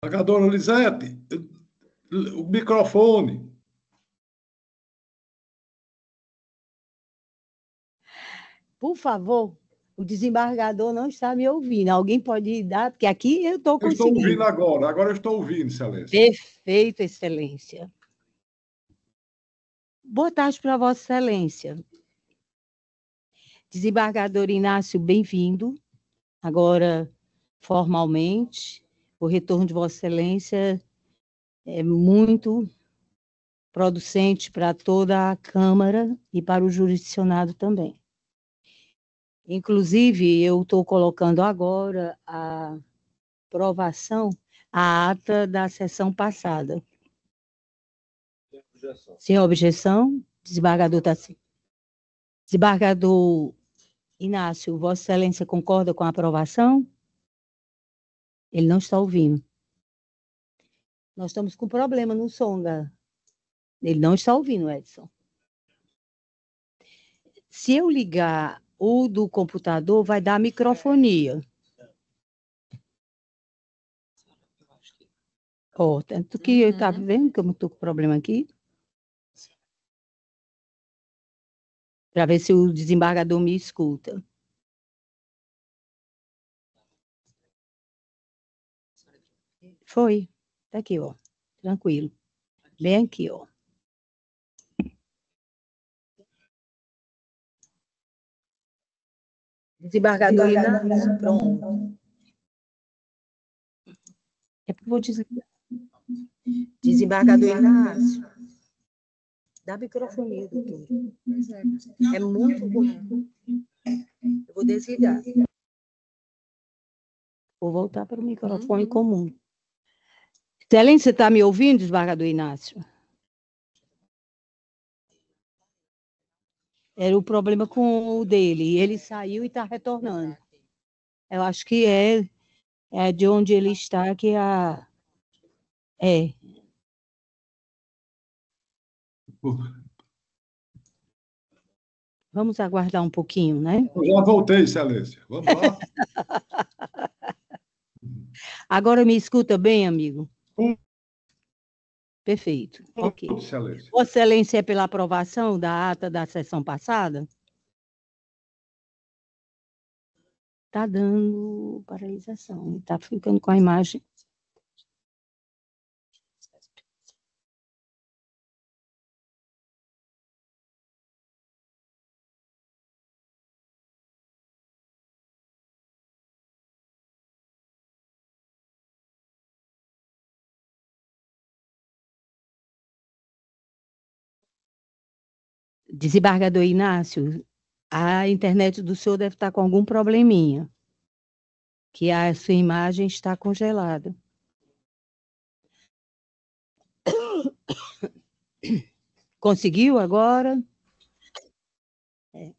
Desembargadora Lisete, o microfone. Por favor, o desembargador não está me ouvindo. Alguém pode dar, porque aqui eu estou conseguindo. Eu estou ouvindo agora eu estou ouvindo, Excelência. Perfeito, Excelência. Boa tarde para Vossa Excelência. Desembargador Inácio, bem-vindo. Agora, formalmente, o retorno de Vossa Excelência é muito producente para toda a Câmara e para o jurisdicionado também. Inclusive, eu estou colocando agora a aprovação, a ata da sessão passada. Sem objeção, desembargador está assim. Desembargador Inácio, Vossa Excelência concorda com a aprovação? Ele não está ouvindo. Nós estamos com problema no som. Ele não está ouvindo, Edson. Se eu ligar o do computador, vai dar microfonia. Tanto que eu estava vendo que eu estou com problema aqui. Para ver se o desembargador me escuta. Foi. Está aqui, ó. Tranquilo. Bem aqui, ó. Desembargador Inácio, pronto. É porque eu vou dizer. Desembargador Inácio. Dá microfonia, doutor. É muito ruim. Eu vou desligar. Vou voltar para o microfone comum. Excelência, você está me ouvindo, desembargador Inácio? Era o problema com o dele. Ele saiu e está retornando. Eu acho que é de onde ele está que a... É. Vamos aguardar um pouquinho, né? Eu já voltei, Excelência. Vamos lá. Agora me escuta bem, amigo? Perfeito. Ok. Excelência. Vossa Excelência é pela aprovação da ata da sessão passada? Está dando paralisação. Está ficando com a imagem. Desembargador Inácio, a internet do senhor deve estar com algum probleminha, que a sua imagem está congelada. Conseguiu agora? É.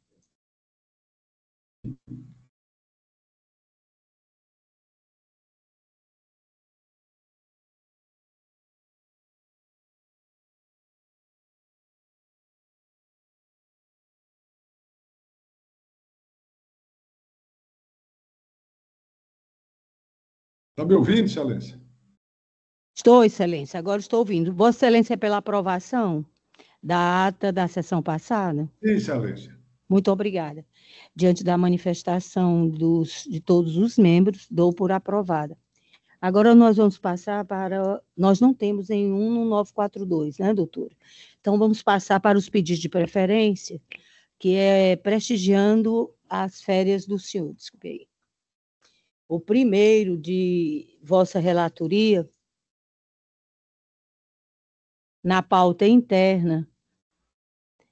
Está me ouvindo, Excelência? Estou, Excelência. Agora estou ouvindo. Vossa Excelência é pela aprovação da ata da sessão passada? Sim, Excelência. Muito obrigada. Diante da manifestação de todos os membros, dou por aprovada. Agora nós vamos passar para... Nós não temos nenhum no 942, né, doutora? Então, vamos passar para os pedidos de preferência, que é prestigiando as férias do senhor. Desculpe aí. O primeiro de vossa relatoria, na pauta interna,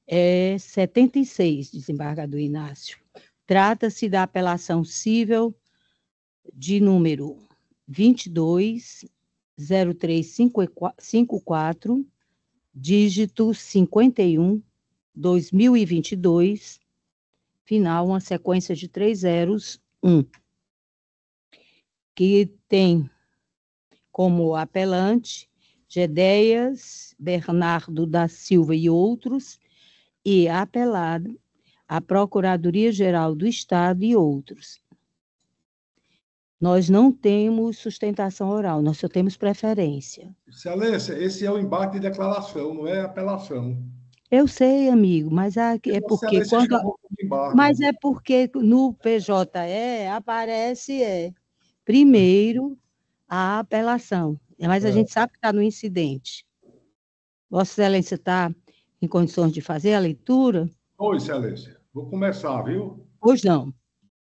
é 76, desembargador Inácio. Trata-se da apelação cível de número 220354, dígito 51, 2022, final, uma sequência de 3 zeros, 1, que tem como apelante Gedeias Bernardo da Silva e outros, e apelado à Procuradoria-Geral do Estado e outros. Nós não temos sustentação oral, nós só temos preferência. Excelência, esse é o embate de declaração, não é apelação. Eu sei, amigo, mas é porque Excelência chamou de embargo. mas é porque no PJE aparece primeiro a apelação, mas a gente sabe que está no incidente. Vossa Excelência está em condições de fazer a leitura? Oi, Excelência. Vou começar, viu? Pois não.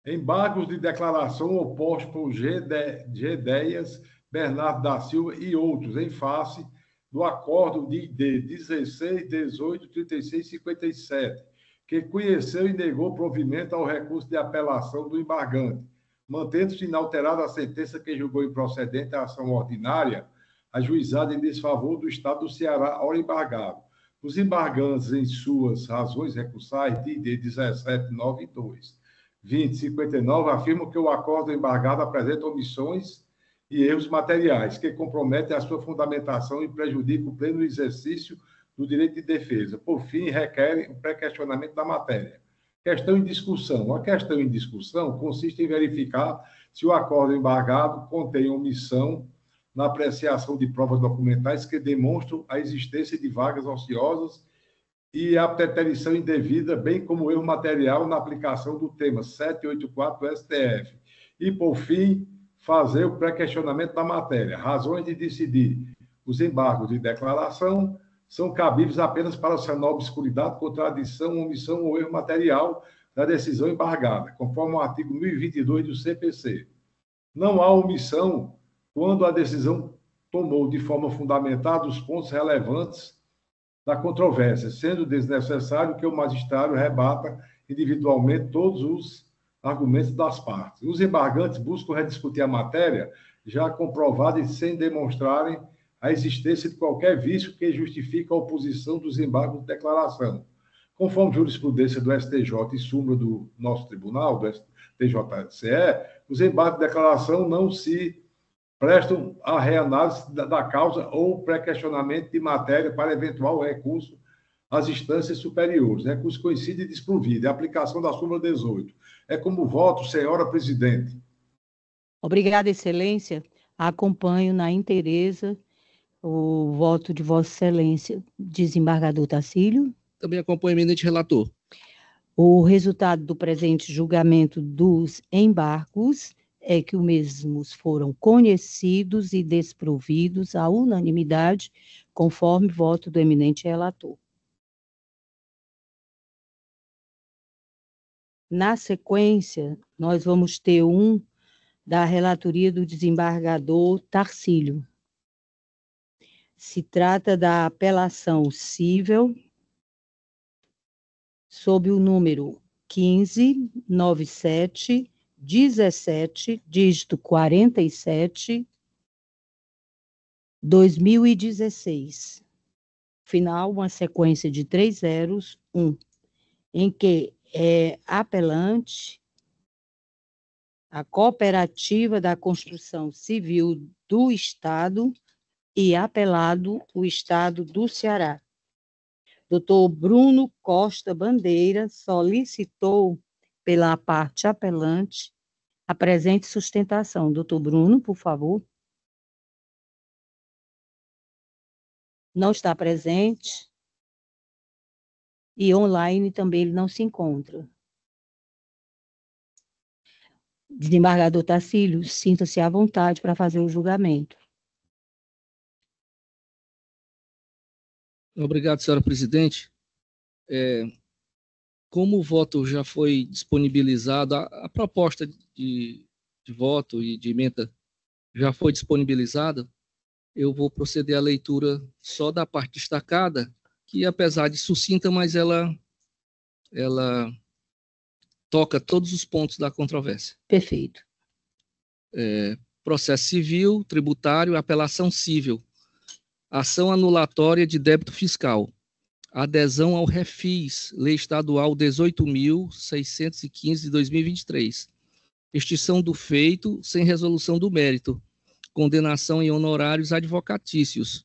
Embargos de declaração opostos por Gedeias, Bernardo da Silva e outros, em face do acordo de 16, 18, 36 e 57, que conheceu e negou provimento ao recurso de apelação do embargante, mantendo-se inalterada a sentença que julgou improcedente a ação ordinária ajuizada em desfavor do Estado do Ceará, ora embargado. Os embargantes, em suas razões recursais, de 1792, 2059, afirmam que o acordo embargado apresenta omissões e erros materiais que comprometem a sua fundamentação e prejudicam o pleno exercício do direito de defesa. Por fim, requerem o pré-questionamento da matéria. Questão em discussão. A questão em discussão consiste em verificar se o acordo embargado contém omissão na apreciação de provas documentais que demonstram a existência de vagas ociosas e a preterição indevida, bem como erro material na aplicação do tema 784 do STF. E, por fim, fazer o pré-questionamento da matéria. Razões de decidir. Os embargos de declaração são cabíveis apenas para sanar obscuridade, contradição, omissão ou erro material da decisão embargada, conforme o artigo 1022 do CPC. Não há omissão quando a decisão tomou de forma fundamentada os pontos relevantes da controvérsia, sendo desnecessário que o magistrado rebata individualmente todos os argumentos das partes. Os embargantes buscam rediscutir a matéria já comprovada e sem demonstrarem a existência de qualquer vício que justifique a oposição dos embargos de declaração. Conforme jurisprudência do STJ e súmula do nosso tribunal, do TJCE, os embargos de declaração não se prestam a reanálise da causa ou pré-questionamento de matéria para eventual recurso às instâncias superiores. Recurso conhecido e desprovido. É a aplicação da súmula 18. É como voto, senhora presidente. Obrigada, Excelência. Acompanho na inteireza o voto de Vossa Excelência, desembargador Tacílio. Também acompanho, eminente relator. O resultado do presente julgamento dos embargos é que os mesmos foram conhecidos e desprovidos à unanimidade, conforme voto do eminente relator. Na sequência, nós vamos ter da relatoria do desembargador Tarcílio. Se trata da apelação cível sob o número 159717, dígito 47, 2016. Final, uma sequência de 3 zeros, 1, em que é apelante a Cooperativa da Construção Civil do Estado e apelado o Estado do Ceará. Dr. Bruno Costa Bandeira solicitou pela parte apelante a presente sustentação. Doutor Bruno, por favor. Não está presente. E online também ele não se encontra. Desembargador Tacílio, sinta-se à vontade para fazer o julgamento. Obrigado, senhora presidente. Como o voto já foi disponibilizado, a proposta de voto e de emenda já foi disponibilizada, eu vou proceder à leitura só da parte destacada, que apesar de sucinta, mas ela toca todos os pontos da controvérsia. Perfeito. Processo civil, tributário, apelação civil, ação anulatória de débito fiscal, adesão ao REFIS, Lei Estadual 18.615 de 2023, extinção do feito sem resolução do mérito, condenação em honorários advocatícios,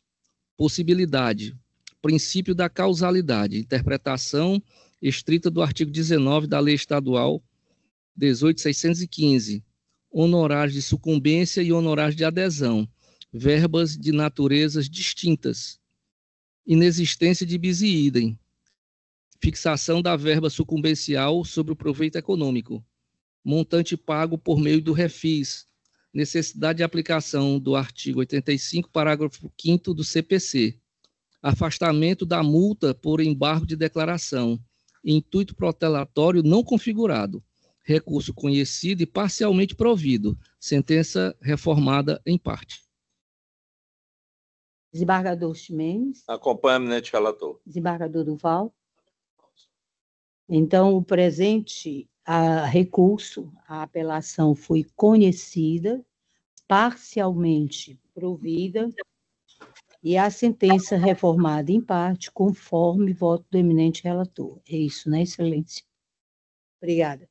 possibilidade, princípio da causalidade, interpretação estrita do artigo 19 da Lei Estadual 18.615, honorários de sucumbência e honorários de adesão, verbas de naturezas distintas, inexistência de bis e idem, fixação da verba sucumbencial sobre o proveito econômico, montante pago por meio do refis, necessidade de aplicação do artigo 85, parágrafo 5º do CPC, afastamento da multa por embargo de declaração, intuito protelatório não configurado, recurso conhecido e parcialmente provido, sentença reformada em parte. Desembargador Ximenes. Acompanho, eminente relator. Desembargador Duval. Então, o presente recurso, a apelação foi conhecida, parcialmente provida, e a sentença reformada em parte, conforme voto do eminente relator. É isso, né, Excelência? Obrigada.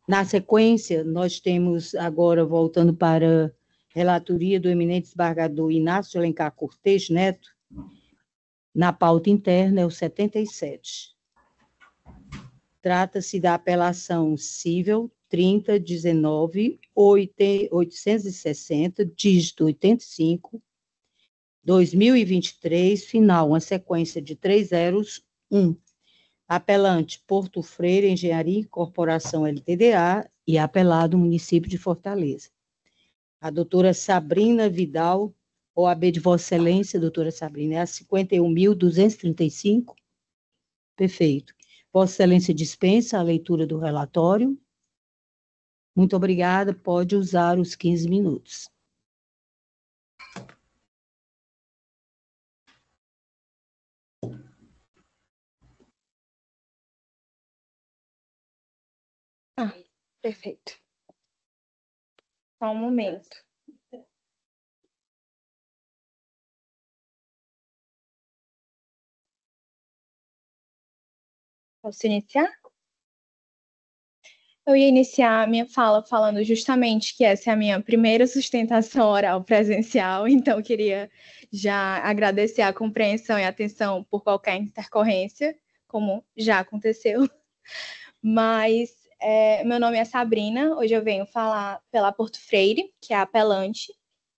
Na sequência, nós temos agora, voltando para a relatoria do eminente desembargador Inácio de Alencar Cortes Neto, na pauta interna, é o 77. Trata-se da apelação cível 3019-860, dígito 85, 2023, final, uma sequência de 3 zeros, 1. Apelante, Porto Freire, Engenharia, Corporação LTDA, e apelado, município de Fortaleza. A doutora Sabrina Vidal, OAB de Vossa Excelência, doutora Sabrina, é a 51.235. Perfeito. Vossa Excelência dispensa a leitura do relatório. Muito obrigada, pode usar os 15 minutos. Perfeito. Só um momento. Posso iniciar? Eu ia iniciar a minha fala falando justamente que essa é a minha primeira sustentação oral presencial, então eu queria já agradecer a compreensão e a atenção por qualquer intercorrência, como já aconteceu. Mas meu nome é Sabrina, hoje eu venho falar pela Porto Freire, que é a apelante,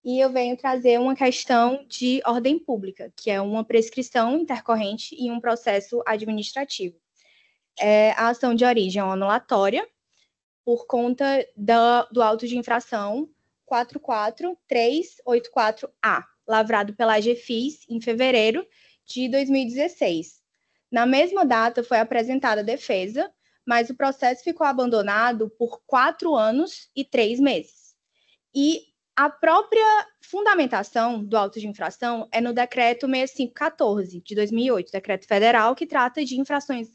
e eu venho trazer uma questão de ordem pública, que é uma prescrição intercorrente em um processo administrativo. A ação de origem anulatória, por conta do auto de infração 44384-A, lavrado pela AGFIS em fevereiro de 2016. Na mesma data foi apresentada a defesa, mas o processo ficou abandonado por 4 anos e 3 meses. E a própria fundamentação do auto de infração é no decreto 6514 de 2008, decreto federal que trata de infrações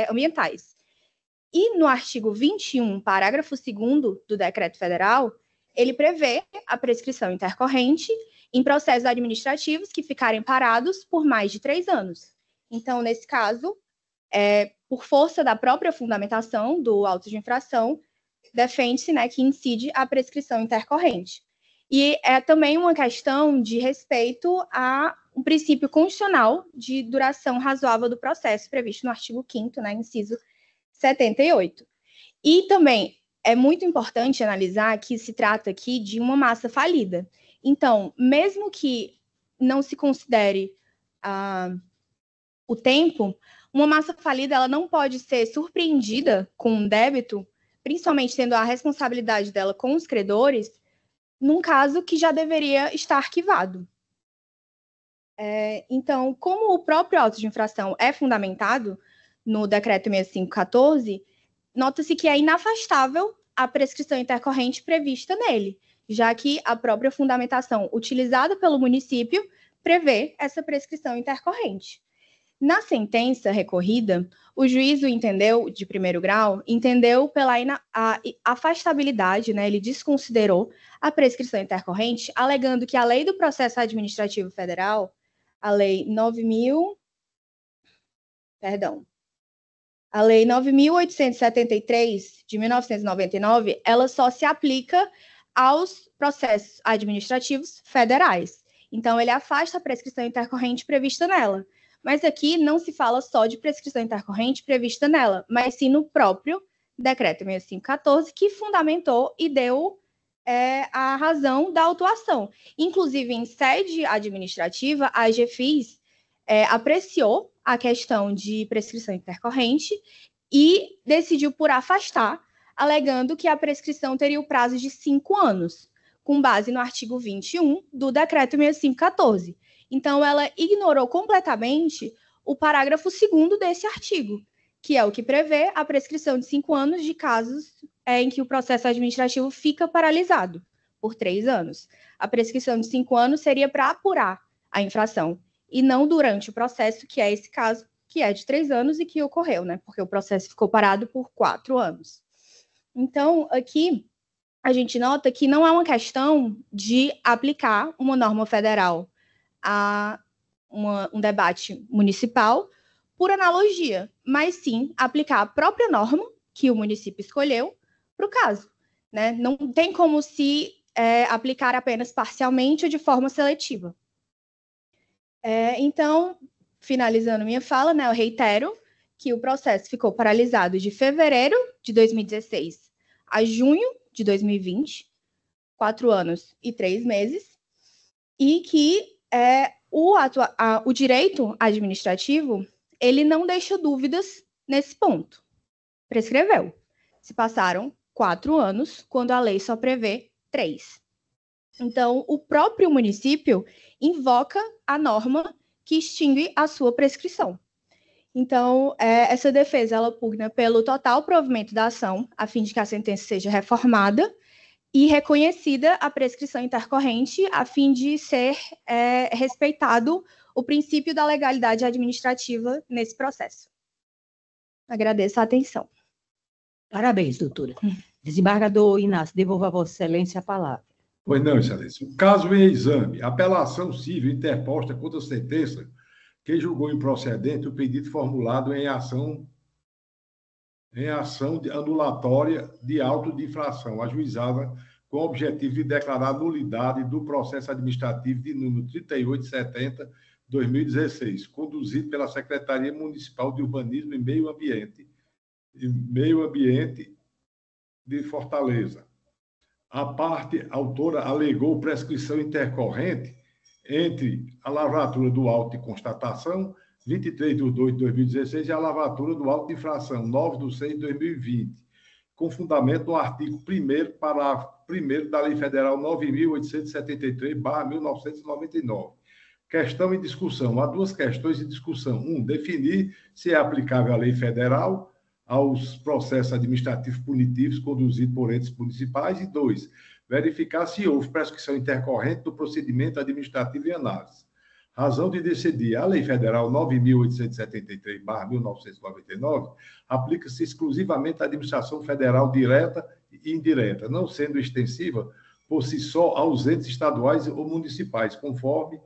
ambientais. E no artigo 21, parágrafo 2º do decreto federal, ele prevê a prescrição intercorrente em processos administrativos que ficarem parados por mais de 3 anos. Então, nesse caso, por força da própria fundamentação do auto de infração, defende-se, né, que incide a prescrição intercorrente. E é também uma questão de respeito a um princípio constitucional de duração razoável do processo, previsto no artigo 5º, né, inciso 78. E também é muito importante analisar que se trata aqui de uma massa falida. Então, mesmo que não se considere o tempo, uma massa falida ela não pode ser surpreendida com um débito, principalmente tendo a responsabilidade dela com os credores, num caso que já deveria estar arquivado. Então, como o próprio auto de infração é fundamentado no decreto 6514, nota-se que é inafastável a prescrição intercorrente prevista nele, já que a própria fundamentação utilizada pelo município prevê essa prescrição intercorrente. Na sentença recorrida, o juízo entendeu, de primeiro grau, entendeu pela afastabilidade, né, ele desconsiderou a prescrição intercorrente, alegando que a Lei do Processo Administrativo Federal, a Lei 9.873, de 1999, ela só se aplica aos processos administrativos federais. Então, ele afasta a prescrição intercorrente prevista nela. Mas aqui não se fala só de prescrição intercorrente prevista nela, mas sim no próprio Decreto 6514, que fundamentou e deu a razão da autuação. Inclusive, em sede administrativa, a AGFIS apreciou a questão de prescrição intercorrente e decidiu por afastar, alegando que a prescrição teria o prazo de 5 anos, com base no artigo 21 do Decreto 6514. Então, ela ignorou completamente o parágrafo 2º desse artigo, que é o que prevê a prescrição de 5 anos de casos em que o processo administrativo fica paralisado por 3 anos. A prescrição de 5 anos seria para apurar a infração, e não durante o processo, que é esse caso, que é de 3 anos e que ocorreu, né? Porque o processo ficou parado por 4 anos. Então, aqui, a gente nota que não é uma questão de aplicar uma norma federal a um debate municipal por analogia, mas sim aplicar a própria norma que o município escolheu para o caso, né? Não tem como se aplicar apenas parcialmente ou de forma seletiva. Então, finalizando minha fala, né, eu reitero que o processo ficou paralisado de fevereiro de 2016 a junho de 2020, 4 anos e 3 meses, e que o direito administrativo, ele não deixa dúvidas nesse ponto. Prescreveu. Se passaram 4 anos, quando a lei só prevê 3. Então, o próprio município invoca a norma que extingue a sua prescrição. Então, essa defesa, ela pugna pelo total provimento da ação, a fim de que a sentença seja reformada e reconhecida a prescrição intercorrente, a fim de ser respeitado o princípio da legalidade administrativa nesse processo. Agradeço a atenção. Parabéns, doutora. Desembargador Inácio, devolvo a Vossa Excelência a palavra. Pois não, Excelência. O caso em exame, apelação civil interposta contra a sentença que julgou improcedente o pedido formulado em ação anulatória de auto de infração, ajuizada com o objetivo de declarar nulidade do processo administrativo de número 3870/2016, conduzido pela Secretaria Municipal de Urbanismo e Meio Ambiente de Fortaleza. A parte autora alegou prescrição intercorrente entre a lavratura do auto de constatação, 23/2/2016, e a lavratura do auto de infração, 9/6/2020, com fundamento no artigo 1º, parágrafo 1º da Lei Federal 9.873/1999. Questão em discussão. Há 2 questões em discussão. 1, definir se é aplicável a lei federal aos processos administrativos punitivos conduzidos por entes municipais. E 2, verificar se houve prescrição intercorrente do procedimento administrativo em análise. Razão de decidir. A Lei Federal 9.873/1999 aplica-se exclusivamente à administração federal direta e indireta, não sendo extensiva por si só aos entes estaduais ou municipais, conforme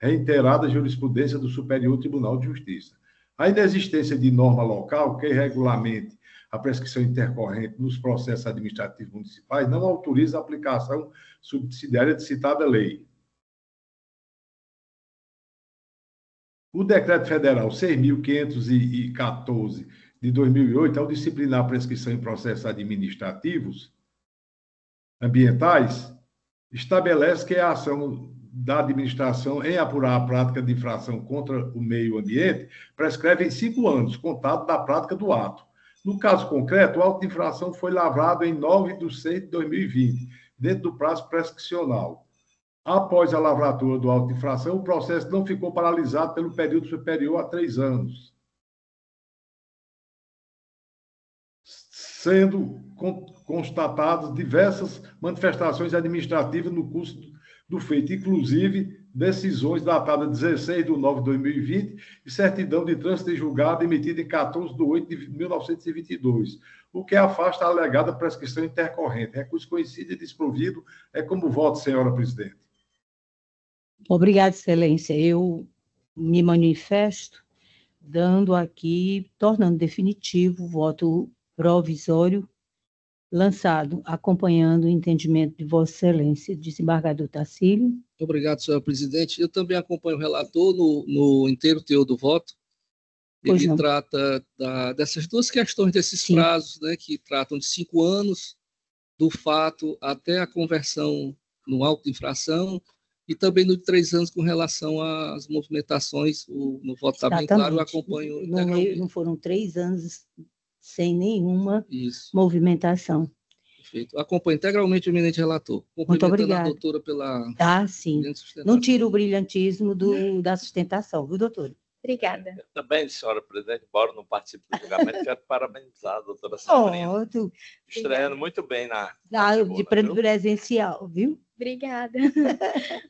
reiterada jurisprudência do Superior Tribunal de Justiça. A inexistência de norma local que regulamente a prescrição intercorrente nos processos administrativos municipais não autoriza a aplicação subsidiária de citada lei. O Decreto Federal 6.514 de 2008, ao disciplinar a prescrição em processos administrativos ambientais, estabelece que a ação da administração em apurar a prática de infração contra o meio ambiente prescreve em 5 anos, contado da prática do ato. No caso concreto, o auto de infração foi lavrado em 9/6/2020, dentro do prazo prescricional. Após a lavratura do auto de infração, o processo não ficou paralisado pelo período superior a 3 anos, sendo constatadas diversas manifestações administrativas no curso do feito, inclusive decisões datadas 16/9/2020 e certidão de trânsito de julgado emitida em 14/8/1922, o que afasta a alegada prescrição intercorrente. Recurso conhecido e desprovido. É como voto, senhora presidente. Obrigada, Excelência. Eu me manifesto dando aqui, tornando definitivo o voto provisório lançado, acompanhando o entendimento de Vossa Excelência, desembargador Tacílio. Obrigado, senhora presidente. Eu também acompanho o relator no inteiro teor do voto Ele trata dessas duas questões, desses Sim. prazos, né, que tratam de 5 anos, do fato até a conversão no auto de infração, e também no de 3 anos com relação às movimentações. No voto está bem claro, eu acompanho integralmente. Não foram 3 anos sem nenhuma movimentação. Perfeito. Acompanho integralmente o eminente relator. Muito obrigada. A doutora pela... sim. Não tira o brilhantismo da sustentação, viu, doutora? Obrigada. Eu também, senhora presidente, embora não participe do julgamento, quero parabenizar a doutora Sabrina. Estreando muito bem de presencial, viu? Obrigada.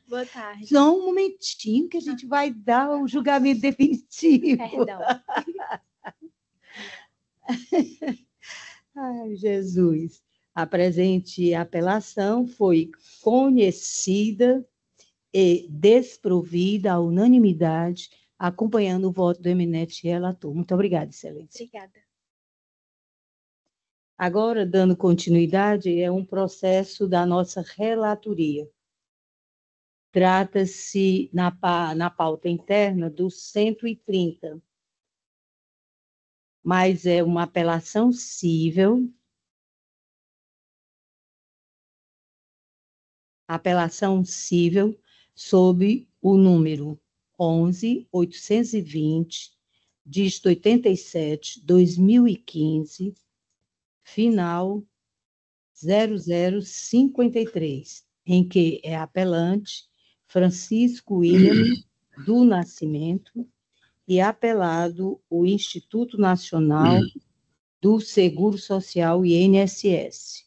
Boa tarde. Só um momentinho que a gente vai dar o julgamento definitivo. Perdão. Ai, Jesus. A presente apelação foi conhecida e desprovida à unanimidade, acompanhando o voto do eminente relator. Muito obrigada, excelência. Obrigada. Agora, dando continuidade, é um processo da nossa relatoria. Trata-se, na pauta interna, do 130, mas é uma apelação cível. Apelação cível sob o número 11.820, dígito 87, 2015, final 0053, em que é apelante Francisco William do Nascimento e apelado o Instituto Nacional do Seguro Social, INSS.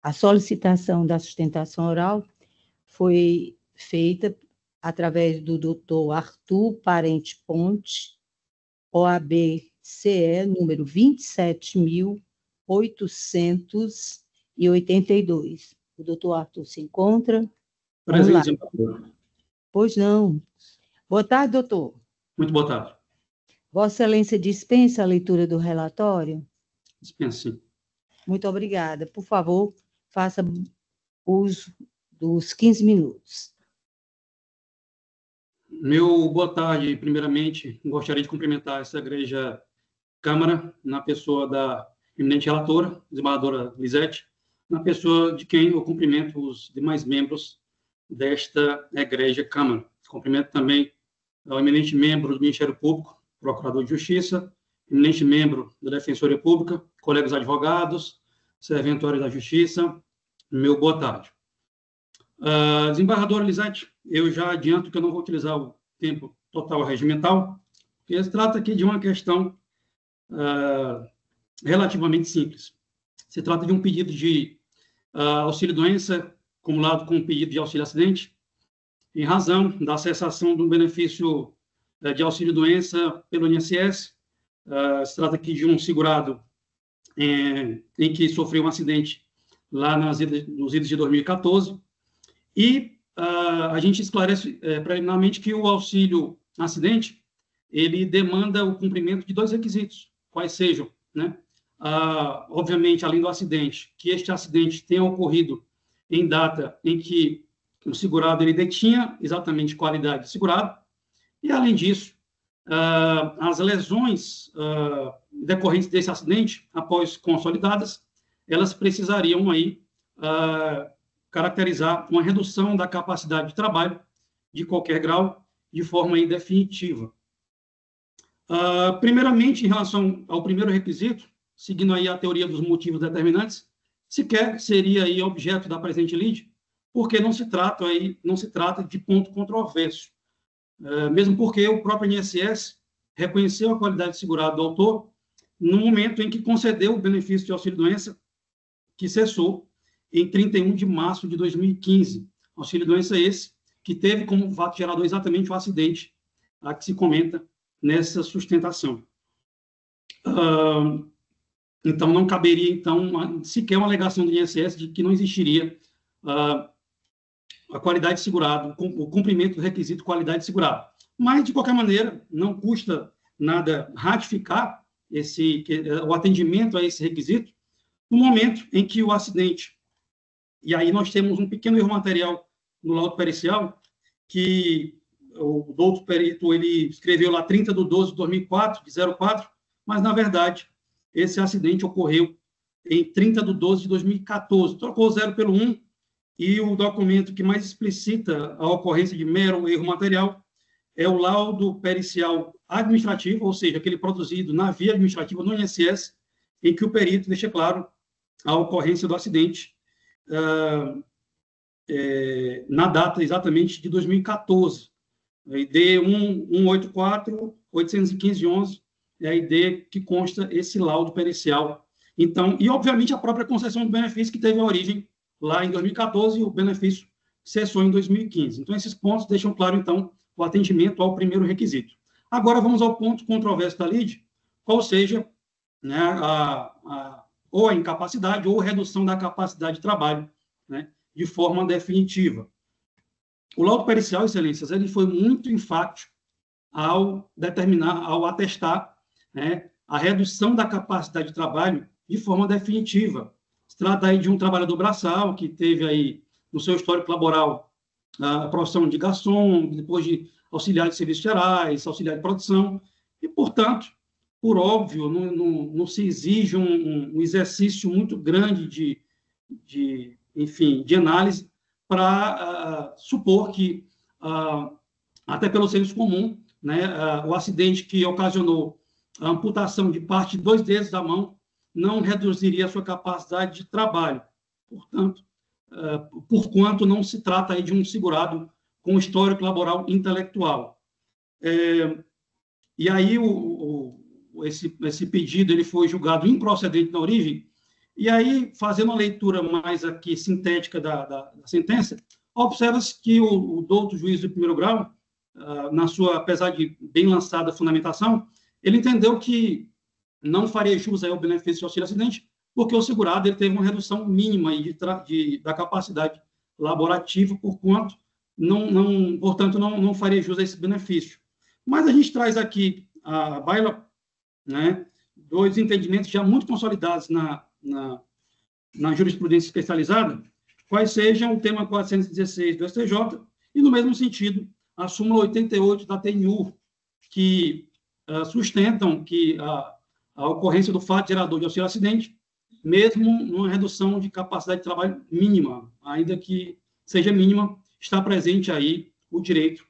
A solicitação da sustentação oral foi feita através do doutor Arthur Parente Ponte, OAB-CE, número 27.882. O doutor Arthur se encontra? Presente. Pois não. Boa tarde, doutor. Muito boa tarde. Vossa Excelência dispensa a leitura do relatório? Dispensa, sim. Muito obrigada. Por favor, faça uso dos 15 minutos. Meu boa tarde. Primeiramente, gostaria de cumprimentar essa egregia Câmara, na pessoa da eminente relatora, desembargadora Lisete, na pessoa de quem eu cumprimento os demais membros desta egregia Câmara. Cumprimento também ao eminente membro do Ministério Público, Procurador de Justiça, eminente membro da Defensoria Pública, colegas advogados, serventórios da Justiça, meu boa tarde. Desembargadora Lisete, eu já adianto que eu não vou utilizar o tempo total regimental, porque se trata aqui de uma questão relativamente simples. Se trata de um pedido de auxílio-doença acumulado com um pedido de auxílio-acidente, em razão da cessação do benefício de auxílio-doença pelo INSS. Se trata aqui de um segurado em que sofreu um acidente lá nos idos de 2014, e a gente esclarece preliminarmente que o auxílio-acidente ele demanda o cumprimento de 2 requisitos, quais sejam, né? Obviamente, além do acidente, que este acidente tenha ocorrido em data em que o segurado ele detinha exatamente qualidade de segurado, e, além disso, as lesões decorrentes desse acidente, após consolidadas, elas precisariam aí caracterizar uma redução da capacidade de trabalho de qualquer grau, de forma aí definitiva. Primeiramente, em relação ao primeiro requisito, seguindo aí a teoria dos motivos determinantes, sequer seria aí objeto da presente lide, porque não se trata de ponto controverso, mesmo porque o próprio INSS reconheceu a qualidade de segurado do autor no momento em que concedeu o benefício de auxílio-doença, que cessou em 31 de março de 2015. Auxílio-doença esse que teve como fato gerador exatamente o acidente a que se comenta nessa sustentação. Então, não caberia, então, sequer uma alegação do INSS de que não existiria a qualidade de segurado, o cumprimento do requisito de qualidade de segurado. Mas, de qualquer maneira, não custa nada ratificar o atendimento a esse requisito no momento em que o acidente, e aí nós temos um pequeno erro material no laudo pericial, que o doutor perito ele escreveu lá 30/12/2004, de 04, mas, na verdade, esse acidente ocorreu em 30/12/2014. Trocou o 0 pelo 1, e o documento que mais explicita a ocorrência de mero erro material é o laudo pericial administrativo, ou seja, aquele produzido na via administrativa no INSS, em que o perito deixa claro a ocorrência do acidente na data exatamente de 2014. A ID 184-815-11 é a ID que consta esse laudo pericial. Então, e, obviamente, a própria concessão do benefício, que teve a origem lá em 2014 e o benefício cessou em 2015. Então, esses pontos deixam claro, então, o atendimento ao primeiro requisito. Agora, vamos ao ponto controverso da lide, qual seja, né, ou a incapacidade ou redução da capacidade de trabalho, né, de forma definitiva. O laudo pericial, excelências, ele foi muito enfático ao atestar, né, a redução da capacidade de trabalho de forma definitiva. Se trata aí de um trabalhador braçal que teve aí no seu histórico laboral a profissão de garçom, depois de auxiliar de serviços gerais, auxiliar de produção, e, portanto, por óbvio, não se exige um exercício muito grande de análise para supor que, até pelo senso comum, né, o acidente que ocasionou a amputação de parte de 2 dedos da mão não reduziria a sua capacidade de trabalho. Portanto, porquanto não se trata aí de um segurado com histórico laboral intelectual. E aí, esse pedido ele foi julgado improcedente na origem, e aí, fazendo uma leitura mais aqui sintética da sentença, observa-se que o doutor juiz do primeiro grau, na sua, apesar de bem lançada fundamentação, ele entendeu que não faria jus ao benefício de auxílio acidente, porque o segurado ele teve uma redução mínima da capacidade laborativa, portanto, não faria jus a esse benefício. Mas a gente traz aqui à baila, né, 2 entendimentos já muito consolidados na jurisprudência especializada, quais sejam o tema 416 do STJ e, no mesmo sentido, a súmula 88 da TNU, que sustentam que a ocorrência do fato gerador de auxílio acidente, mesmo numa redução de capacidade de trabalho mínima, ainda que seja mínima, está presente aí o direito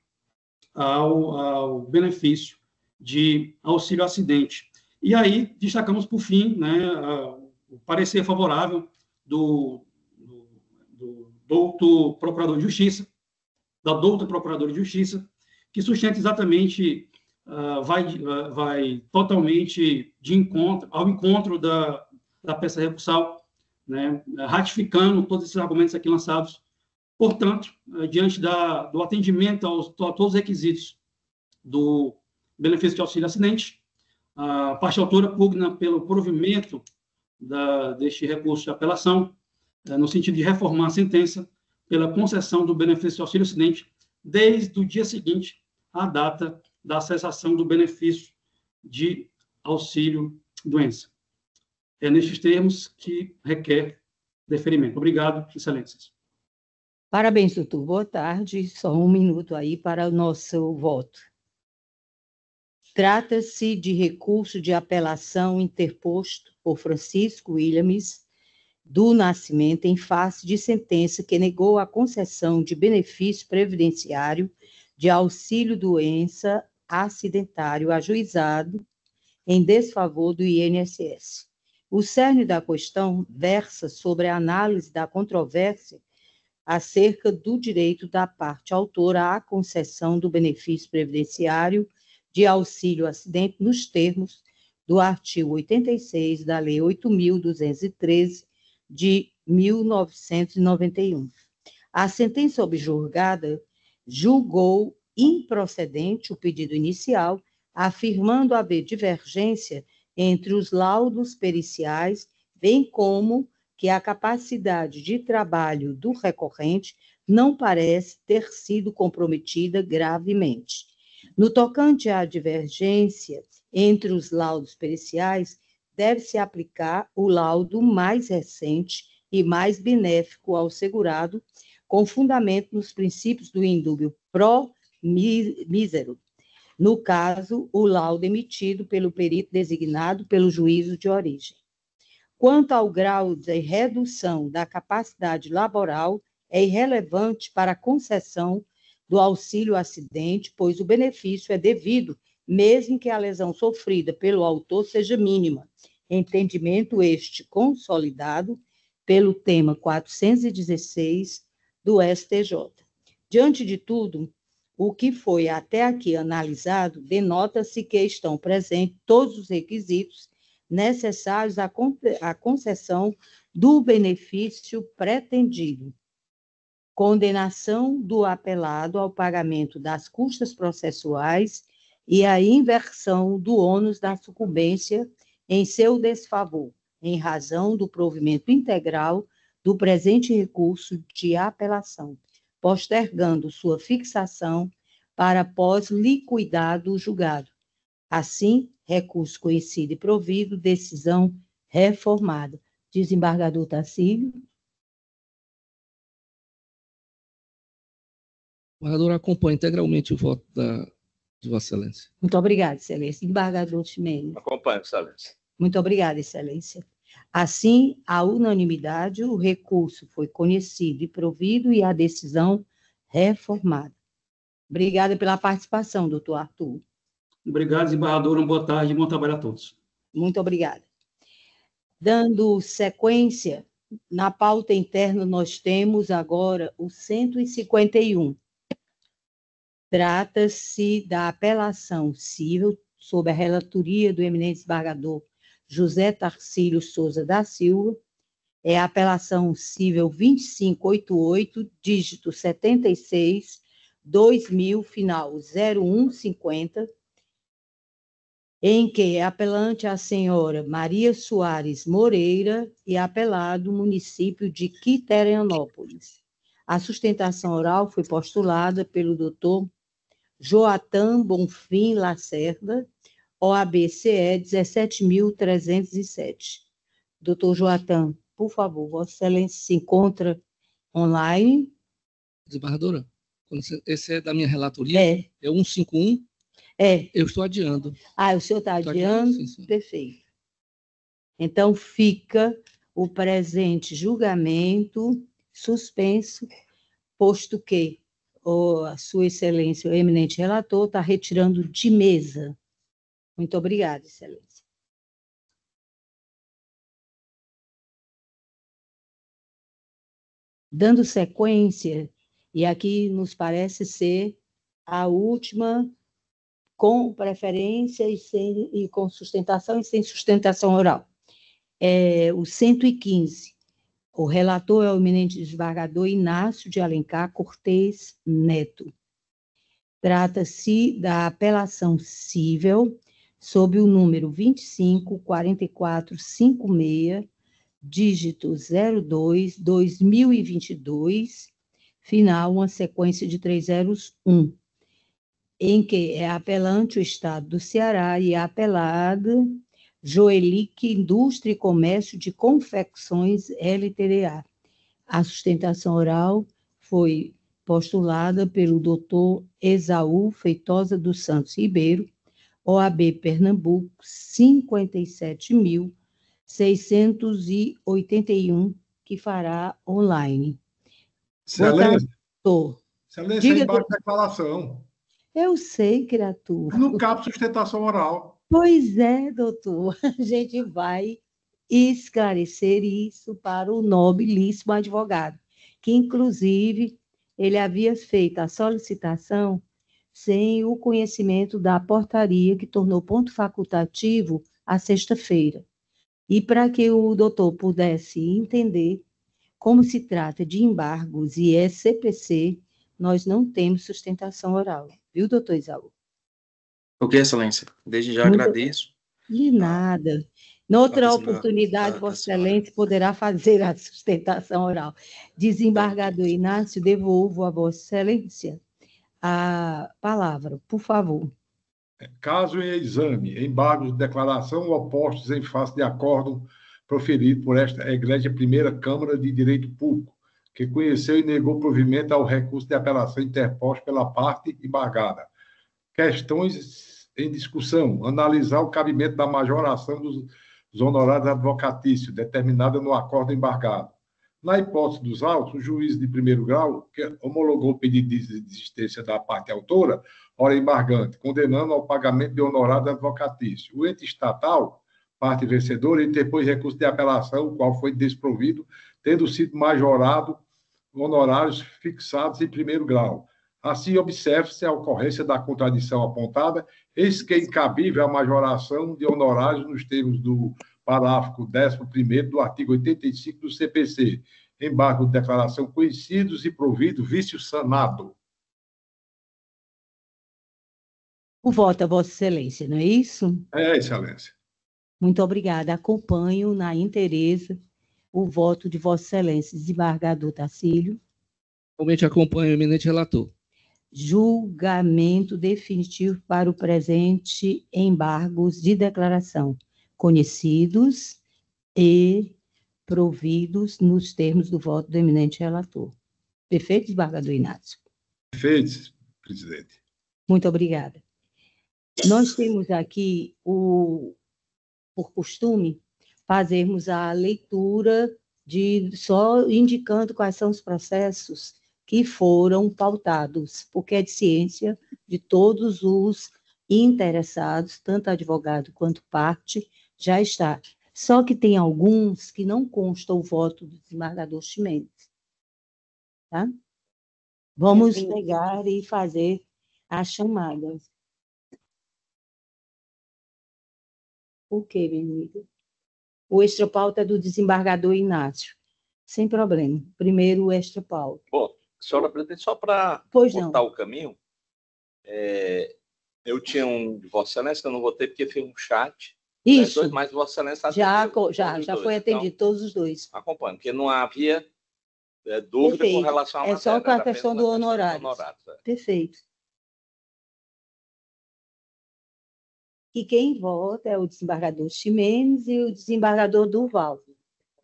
ao benefício de auxílio acidente. E aí destacamos, por fim, né, o parecer favorável do doutor Procurador de Justiça, da doutora Procuradora de Justiça, que sustenta exatamente, vai totalmente ao encontro da peça recursal, né, ratificando todos esses argumentos aqui lançados. Portanto, diante do atendimento a todos os requisitos do benefício de auxílio acidente, a parte autora pugna pelo provimento deste recurso de apelação, no sentido de reformar a sentença pela concessão do benefício de auxílio acidente desde o dia seguinte à data da cessação do benefício de auxílio doença. É nestes termos que requer deferimento. Obrigado, excelências. Parabéns, doutor. Boa tarde. Só 1 minuto aí para o nosso voto. Trata-se de recurso de apelação interposto por Francisco Williams do Nascimento em face de sentença que negou a concessão de benefício previdenciário de auxílio-doença acidentário ajuizado em desfavor do INSS. O cerne da questão versa sobre a análise da controvérsia acerca do direito da parte autora à concessão do benefício previdenciário de auxílio-acidente nos termos do artigo 86 da Lei 8.213, de 1991. A sentença objurgada julgou improcedente o pedido inicial, afirmando haver divergência entre os laudos periciais, bem como que a capacidade de trabalho do recorrente não parece ter sido comprometida gravemente. No tocante à divergência entre os laudos periciais, deve-se aplicar o laudo mais recente e mais benéfico ao segurado, com fundamento nos princípios do indúbio pro mísero. No caso, o laudo emitido pelo perito designado pelo juízo de origem. Quanto ao grau de redução da capacidade laboral, é irrelevante para a concessão do auxílio-acidente, pois o benefício é devido, mesmo que a lesão sofrida pelo autor seja mínima. Entendimento este consolidado pelo tema 416 do STJ. Diante de tudo, o que foi até aqui analisado, denota-se que estão presentes todos os requisitos necessários à concessão do benefício pretendido. Condenação do apelado ao pagamento das custas processuais e a inversão do ônus da sucumbência em seu desfavor, em razão do provimento integral do presente recurso de apelação, postergando sua fixação para pós-liquidado do julgado. Assim, recurso conhecido e provido, decisão reformada. Desembargador Tarcílio. O orador acompanha integralmente o voto de Vossa Excelência. Muito obrigada, Excelência. Desembargador Ximenes. Acompanho, Excelência. Muito obrigada, Excelência. Assim, à unanimidade, o recurso foi conhecido e provido e a decisão reformada. Obrigada pela participação, doutor Arthur. Obrigado, desembargador. Uma boa tarde e bom trabalho a todos. Muito obrigada. Dando sequência, na pauta interna nós temos agora o 151. Trata-se da apelação civil sob a relatoria do eminente desembargador José Tarcílio Souza da Silva, é a apelação civil 2588, dígito 76, 2000, final 0150, em que é apelante a senhora Maria Soares Moreira e apelado município de Quiterianópolis. A sustentação oral foi postulada pelo doutor Joatan Bonfim Lacerda, OAB-CE 17.307. Doutor Joatan, por favor, Vossa Excelência se encontra online. Desembargadora, esse é da minha relatoria? É. É 151? É. Eu estou adiando. Ah, o senhor está adiando? Sim. Perfeito. Então, fica o presente julgamento suspenso, posto que a Sua Excelência, o eminente relator, está retirando de mesa. Muito obrigada, Excelência. Dando sequência, e aqui nos parece ser a última, com preferência e com sustentação e sem sustentação oral. O 115. O relator é o eminente desembargador Inácio de Alencar Cortez Neto. Trata-se da apelação cível sob o número 254456, dígito 02, 2022, final, uma sequência de 301, em que é apelante o Estado do Ceará e a apelada Joelic Indústria e Comércio de Confecções LTDA. A sustentação oral foi postulada pelo doutor Esaú Feitosa dos Santos Ribeiro, OAB Pernambuco, 57.681, que fará online. Excelência. Excelência, diga embaixo da declaração. Eu sei, criatura. Não cabe sustentação oral. Pois é, doutor. A gente vai esclarecer isso para o nobilíssimo advogado, que, inclusive, ele havia feito a solicitação sem o conhecimento da portaria que tornou ponto facultativo a sexta-feira. E para que o doutor pudesse entender como se trata de embargos e CPC, nós não temos sustentação oral. Viu, doutor Isaú? Ok, Excelência. Desde já agradeço. De nada. Noutra oportunidade, Vossa Excelência poderá fazer a sustentação oral. Desembargador Inácio, devolvo a Vossa Excelência a palavra, por favor. Caso em exame, embargos de declaração opostos em face de acordo proferido por esta Egrégia Primeira Câmara de Direito Público, que conheceu e negou provimento ao recurso de apelação interposto pela parte embargada. Questões em discussão. Analisar o cabimento da majoração dos honorários advocatícios, determinada no acordo embargado. Na hipótese dos autos, o juiz de primeiro grau que homologou o pedido de desistência da parte autora, ora embargante, condenando ao pagamento de honorários advocatícios. O ente estatal, parte vencedora, interpôs recurso de apelação, o qual foi desprovido, tendo sido majorado honorários fixados em primeiro grau. Assim, observe-se a ocorrência da contradição apontada, eis que é incabível a majoração de honorários nos termos do parágrafo 11º do artigo 85 do CPC, embargo de declaração conhecidos e provido vício sanado. O voto a Vossa Excelência, não é isso? É, Excelência. Muito obrigada. Acompanho na interesa o voto de Vossa Excelência, desembargador Tacílio. Realmente acompanho o eminente relator. Julgamento definitivo para o presente embargos de declaração, conhecidos e providos nos termos do voto do eminente relator. Perfeito, desembargador Inácio? Perfeito, presidente. Muito obrigada. Nós temos aqui, por costume, fazermos a leitura só indicando quais são os processos que foram pautados, porque é de ciência de todos os interessados, tanto advogado quanto parte, já está. Só que tem alguns que não consta o voto do desembargador Ximenes. Tá? Vamos pegar e fazer a chamada. O quê, minha amiga? O extra-pauta é do desembargador Inácio. Sem problema. Primeiro o extra-pauta. Bom, senhora presidente, só para botar o caminho, eu tinha um de Vossa Excelência que eu não votei porque fez um chat. Isso. Dois, mas Vossa Excelência já foi atendido, então, todos os dois. Acompanho, porque não havia dúvida Perfeito. com relação à matéria. É só com a questão do honorário. Perfeito. E quem vota é o desembargador Ximenes e o desembargador Durval.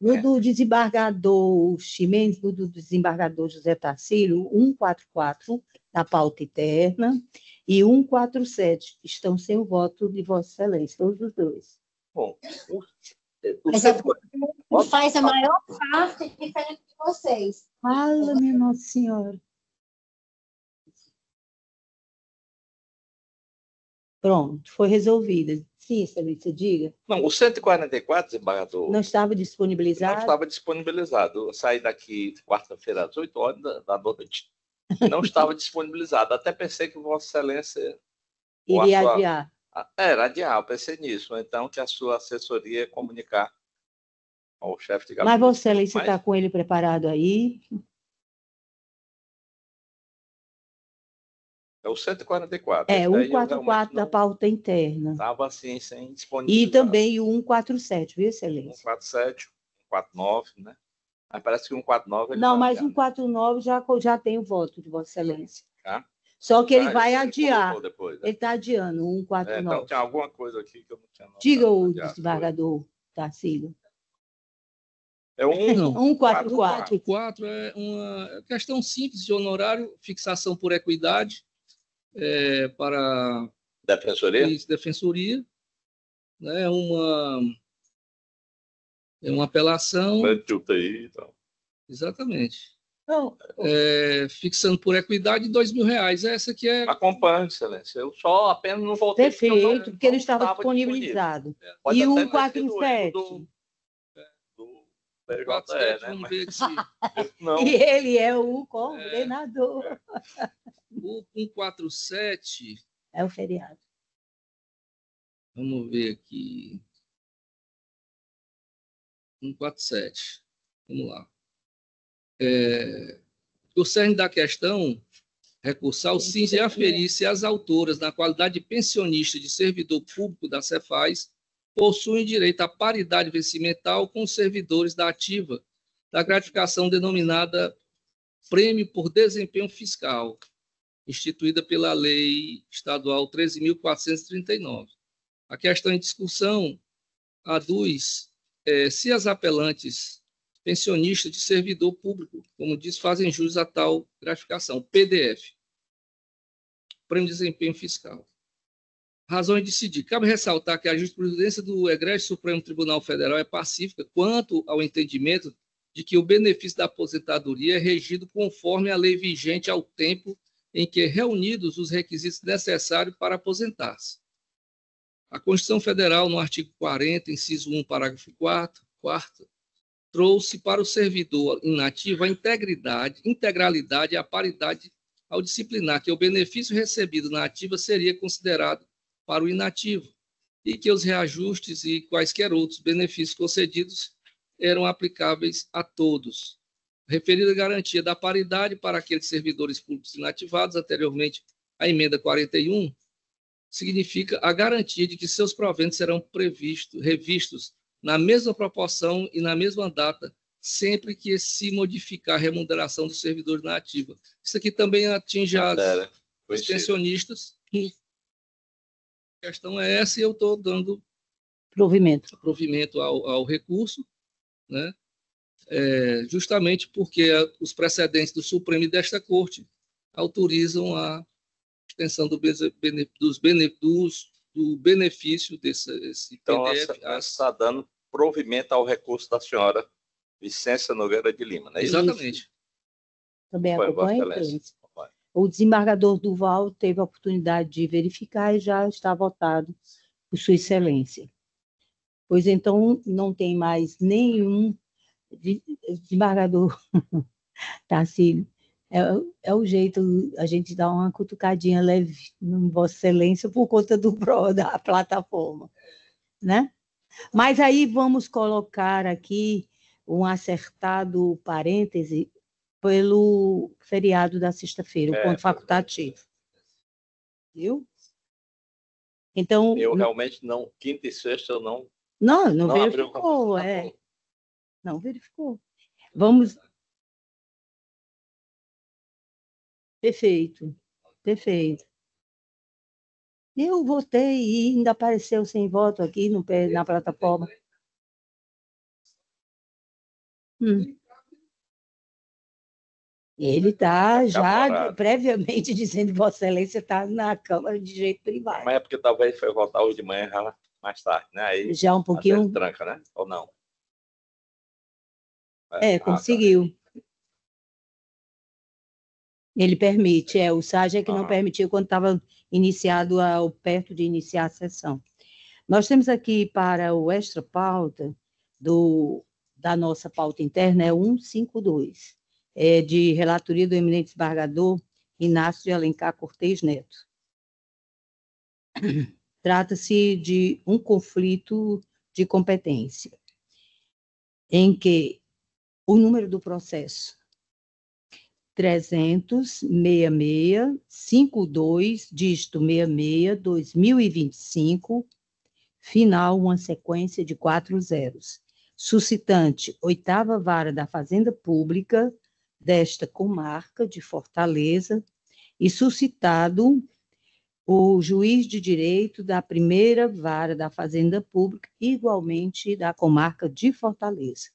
No do desembargador Ximenes, no do desembargador José Tacílio, 144, da pauta interna, e 147, estão sem o voto de Vossa Excelência, todos os dois. Bom, faz a maior parte diferente de vocês. Fala, minha Nossa Senhora. Pronto, foi resolvida. Sim, Excelência, diga. Não, o 144, desembargador... Não estava disponibilizado? Não estava disponibilizado. Eu saí daqui quarta-feira às 8 horas da noite. Não estava disponibilizado. Até pensei que Vossa Excelência... Iria adiar. Era adiar, eu pensei nisso. Então, que a sua assessoria ia comunicar ao chefe de gabinete. Mas Vossa Excelência está com ele preparado aí? É o 144. É, o 144 da pauta interna. Estava assim, sem disponibilidade. E também o 147, viu, Excelência? 147, 149, né? Mas parece que o 149... Não, mas o 149 já tem o voto de Vossa Excelência. Tá? Só que ele vai adiar. Depois, né? Ele está adiando o 149. Então, tinha alguma coisa aqui que eu não tinha notado. Diga o desembargador Tacílio. É o 144. 144 é uma questão simples de honorário, fixação por equidade, para defensoria, né? Uma apelação. Então. Exatamente. Não, fixando por equidade R$2.000. Essa aqui é. Acompanho, Excelência. Eu só apenas não voltei. Perfeito, porque ele estava disponibilizado. E o 147? Do PJE, né? Vamos ver aqui. Não. E ele é o coordenador. O 147. É o feriado. Vamos ver aqui. 147. Vamos lá. O cerne da questão recursal se aferir se as autoras, na qualidade de pensionista de servidor público da Cefaz, possuem direito à paridade vencimental com os servidores da ativa da gratificação denominada Prêmio por Desempenho Fiscal, instituída pela Lei Estadual 13.439. A questão em discussão aduz se as apelantes pensionista de servidor público, como diz, fazem jus a tal gratificação. PDF, Prêmio de Desempenho Fiscal. Razões de decidir. Cabe ressaltar que a jurisprudência do Egrégio Supremo Tribunal Federal é pacífica quanto ao entendimento de que o benefício da aposentadoria é regido conforme a lei vigente ao tempo em que reunidos os requisitos necessários para aposentar-se. A Constituição Federal, no artigo 40, inciso 1, parágrafo 4, trouxe para o servidor inativo a integralidade e a paridade ao disciplinar que o benefício recebido na ativa seria considerado para o inativo e que os reajustes e quaisquer outros benefícios concedidos eram aplicáveis a todos. Referida garantia da paridade para aqueles servidores públicos inativados, anteriormente à emenda 41, significa a garantia de que seus proventos serão revistos na mesma proporção e na mesma data, sempre que se modificar a remuneração dos servidores na ativa. Isso aqui também atinge os pensionistas. A questão é essa e eu estou dando provimento ao recurso, né? Justamente porque os precedentes do Supremo e desta Corte autorizam a extensão do benefício desse então, PDF. Então, está dando provimento ao recurso da senhora Vicência Nogueira de Lima, não é isso? Exatamente. Também acompanha. O desembargador Duval teve a oportunidade de verificar e já está votado por Sua Excelência. Pois então, não tem mais nenhum desembargador Tarcílio. É o jeito, a gente dá uma cutucadinha leve em Vossa Excelência por conta da plataforma, né? Mas aí vamos colocar aqui um acertado parêntese pelo feriado da sexta-feira, o ponto facultativo. Viu? Então... Eu realmente não, quinta e sexta eu não... Não verificou, Não verificou. Vamos... Perfeito. Eu votei e ainda apareceu sem voto aqui na plataforma. Ele está já previamente dizendo que Vossa Excelência está na Câmara de jeito privado. Mas é porque talvez foi votar hoje de manhã mais tarde, né? Aí, já um pouquinho... tranca, né? Ou não? Conseguiu. Tá. Ele permite, o SAG é que não permitiu quando estava perto de iniciar a sessão. Nós temos aqui para o extra pauta da nossa pauta interna, 152, de relatoria do eminente desembargador Inácio de Alencar Cortez Neto. Trata-se de um conflito de competência, em que o número do processo 300-66-52, dígito 66, 2025, final, uma sequência de 4 zeros. Suscitante, 8ª Vara da Fazenda Pública desta comarca de Fortaleza, e suscitado o juiz de direito da 1ª Vara da Fazenda Pública, igualmente da comarca de Fortaleza.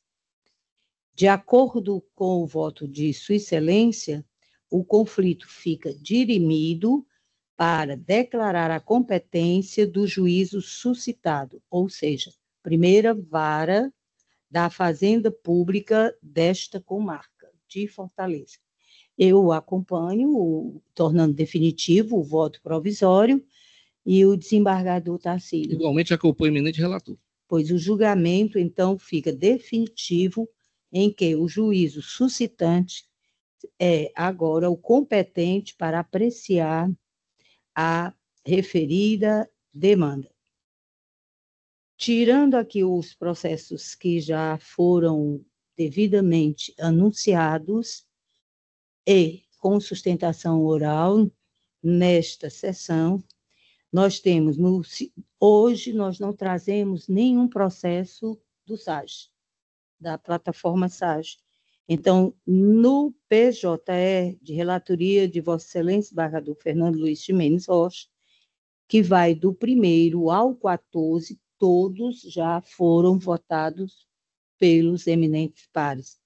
De acordo com o voto de Sua Excelência, o conflito fica dirimido para declarar a competência do juízo suscitado, ou seja, 1ª Vara da Fazenda Pública desta comarca de Fortaleza. Eu acompanho, tornando definitivo o voto provisório, e o desembargador Tarcílio. Igualmente acompanho o eminente relator. Pois o julgamento, então, fica definitivo em que o juízo suscitante é agora o competente para apreciar a referida demanda. Tirando aqui os processos que já foram devidamente anunciados e com sustentação oral nesta sessão, nós temos, hoje nós não trazemos nenhum processo do SAG, da plataforma SAG. Então, no PJE de relatoria de Vossa Excelência, desembargador Fernando Luiz Ximenes Rocha, que vai do 1º ao 14, todos já foram votados pelos eminentes pares,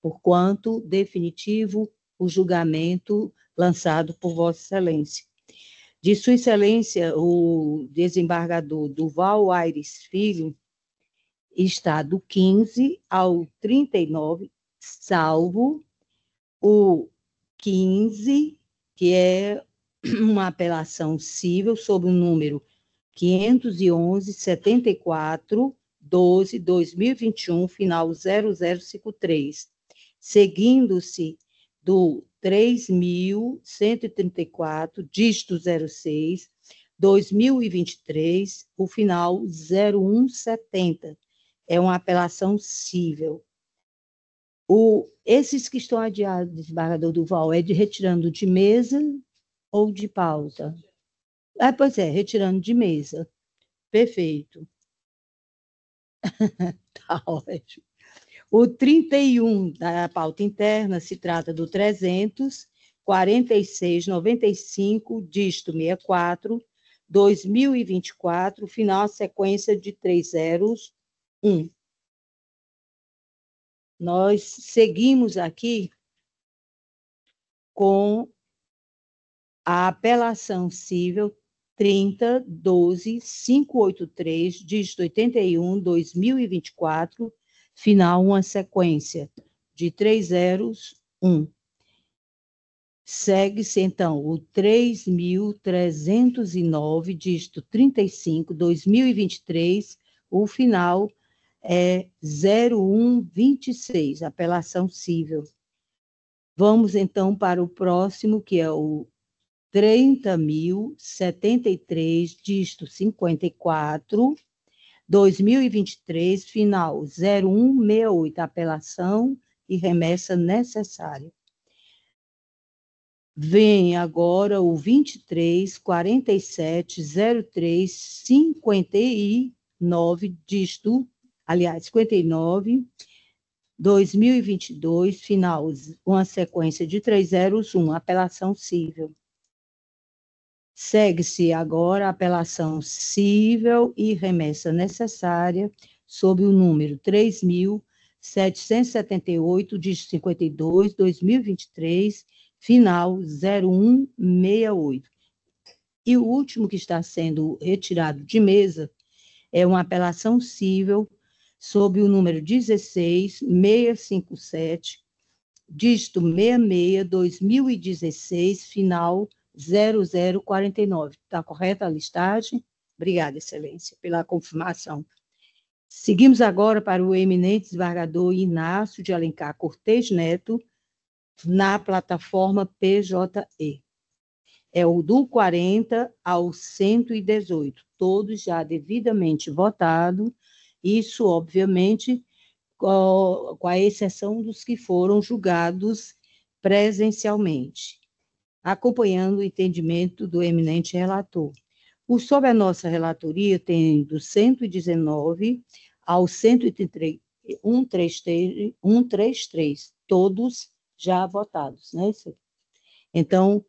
porquanto definitivo o julgamento lançado por Vossa Excelência. De Sua Excelência, o desembargador Duval Aires Filho, está do 15 ao 39, salvo o 15, que é uma apelação cível sob o número 511-74-12-2021, final 0053, seguindo-se do 3.134, dígito 06, 2023, o final 0170. É uma apelação cível. Esses que estão adiados, desembargador Duval, é de retirando de mesa ou de pauta? Pois é, retirando de mesa. Perfeito. Tá ótimo. O 31 da pauta interna se trata do 346-95, dígito 64, 2024, final sequência de 301. Nós seguimos aqui com a apelação cível 30.12.583, dígito 81, 2024, final uma sequência de 301. Segue-se, então, o 3.309, dígito 35, 2023, o final é 0126, apelação cível. Vamos, então, para o próximo, que é o 30.073, dígito 54, 2023, final 0168, apelação e remessa necessária. Vem agora o 23.47.03.59, dígito, aliás, 59, 2022, final, uma sequência de 301, apelação cível. Segue-se agora a apelação cível e remessa necessária sob o número 3.778, dígito 52, 2023, final 0168. E o último que está sendo retirado de mesa é uma apelação cível sob o número 16.657, dígito 66, 2016, final 0049. Está correta a listagem? Obrigada, Excelência, pela confirmação. Seguimos agora para o eminente desembargador Inácio de Alencar Cortez Neto, na plataforma PJE. É o do 40 ao 118, todos já devidamente votados, isso, obviamente, com a exceção dos que foram julgados presencialmente, acompanhando o entendimento do eminente relator. Sob a nossa relatoria, tem do 119 ao 133, todos já votados, né? Então,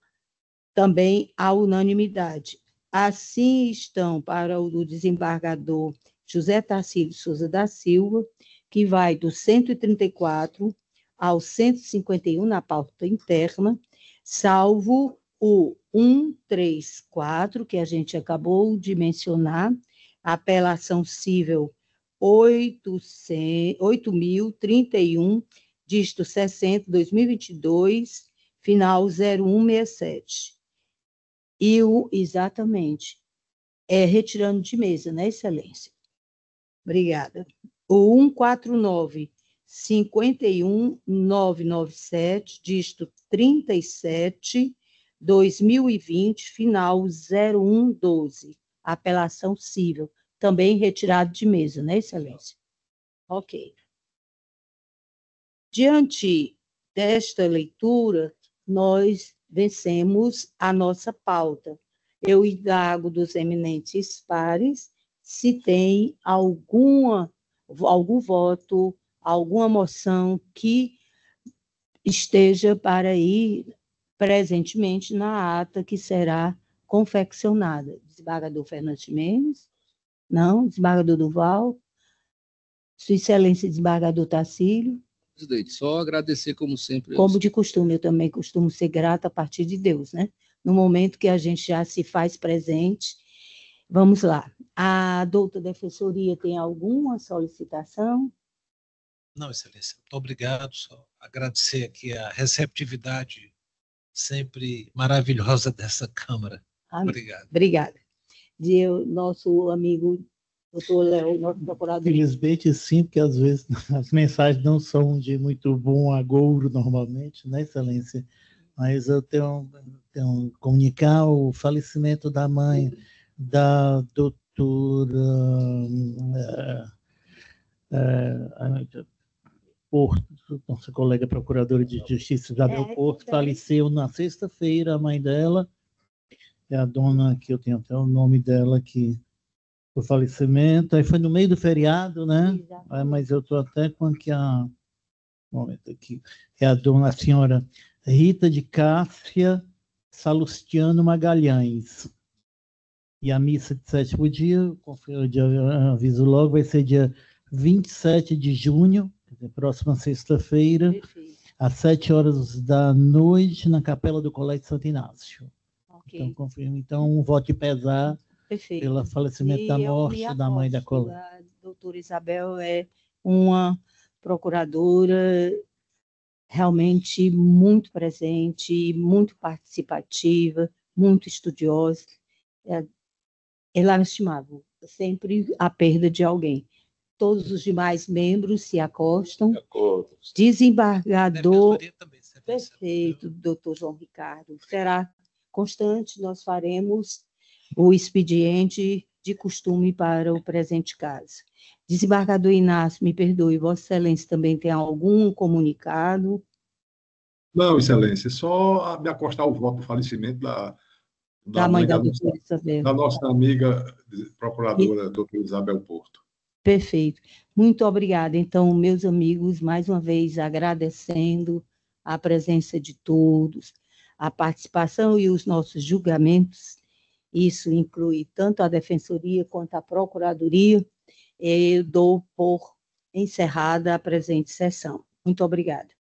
também há unanimidade. Assim estão para o do desembargador José Tarcísio Souza da Silva, que vai do 134 ao 151 na pauta interna, salvo o 134, que a gente acabou de mencionar, a apelação cível 8.031, dígito 60, 2022, final 0167. Exatamente, retirando de mesa, né, Excelência? Obrigada. O 149, 51.997, dígito 37, 2020, final 0112, apelação cível, também retirado de mesa, né, Excelência? Ok. Diante desta leitura, nós vencemos a nossa pauta. Eu indago dos eminentes pares se tem algum voto, alguma moção que esteja para ir presentemente na ata que será confeccionada. Desembargador Fernandes Mendes? Não? Desembargador Duval? Sua Excelência Desembargador Tacílio. Presidente, só agradecer como sempre. Como de costume, eu também costumo ser grata a partir de Deus, né? No momento que a gente já se faz presente. Vamos lá. A doutora Defensoria tem alguma solicitação? Não, Excelência, muito obrigado. Só agradecer aqui a receptividade sempre maravilhosa dessa Câmara. Obrigado. Obrigada. Nosso amigo doutor Léo, nosso procurador. Felizmente, sim, porque às vezes as mensagens não são de muito bom agouro normalmente, né, Excelência? Mas eu tenho comunicar o falecimento da mãe da doutora Porto, nossa colega procuradora de Justiça, Isabel Porto, faleceu na sexta-feira, a mãe dela, é a dona, que eu tenho até o nome dela aqui, o falecimento, aí foi no meio do feriado, né? Mas eu estou até com aqui um momento aqui, é a dona, a senhora Rita de Cássia Salustiano Magalhães. E a missa de sétimo dia, aviso logo, vai ser dia 27 de junho, próxima sexta-feira, às 7 horas da noite, na Capela do Colégio Santo Inácio. Okay. Então, confirmo. Então, um voto de pesar pelo falecimento da morte da mãe da colega. A doutora Isabel é uma procuradora realmente muito presente, muito participativa, muito estudiosa. É lastimável sempre a perda de alguém. Todos os demais membros se acostam. Desembargador, perfeito, doutor João Ricardo. Será constante, nós faremos o expediente de costume para o presente caso. Desembargador Inácio, me perdoe, Vossa Excelência também tem algum comunicado? Não, Excelência, só me acostar o voto do falecimento da mãe da doutora Isabel. Da nossa amiga procuradora, doutora Isabel Porto. Perfeito. Muito obrigada. Então, meus amigos, mais uma vez agradecendo a presença de todos, a participação e os nossos julgamentos. Isso inclui tanto a Defensoria quanto a Procuradoria. Eu dou por encerrada a presente sessão. Muito obrigada.